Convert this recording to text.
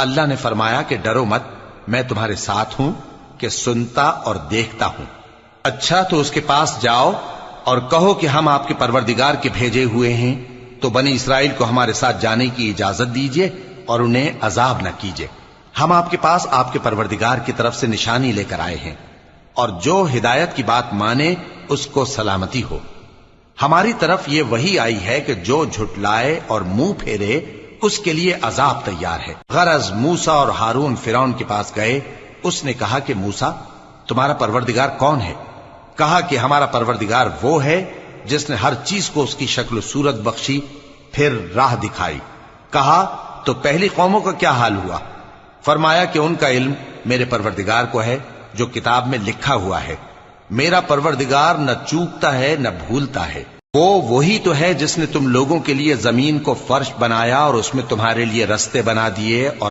اللہ نے فرمایا کہ ڈرو مت، میں تمہارے ساتھ ہوں کہ سنتا اور دیکھتا ہوں۔ اچھا تو اس کے پاس جاؤ اور کہو کہ ہم آپ کے پروردگار کے بھیجے ہوئے ہیں، تو بنی اسرائیل کو ہمارے ساتھ جانے کی اجازت دیجیے اور انہیں عذاب نہ کیجیے۔ ہم آپ کے پاس آپ کے پروردگار کی طرف سے نشانی لے کر آئے ہیں، اور جو ہدایت کی بات مانے اس کو سلامتی ہو۔ ہماری طرف یہ وحی آئی ہے کہ جو جھٹلائے اور منہ پھیرے اس کے لیے عذاب تیار ہے۔ غرض موسیٰ اور ہارون فرعون کے پاس گئے، اس نے کہا کہ موسیٰ تمہارا پروردگار کون ہے؟ کہا کہ ہمارا پروردگار وہ ہے جس نے ہر چیز کو اس کی شکل و صورت بخشی، پھر راہ دکھائی۔ کہا تو پہلی قوموں کا کیا حال ہوا؟ فرمایا کہ ان کا علم میرے پروردگار کو ہے جو کتاب میں لکھا ہوا ہے۔ میرا پروردگار نہ چوکتا ہے نہ بھولتا ہے۔ وہ وہی تو ہے جس نے تم لوگوں کے لیے زمین کو فرش بنایا اور اس میں تمہارے لیے رستے بنا دیے اور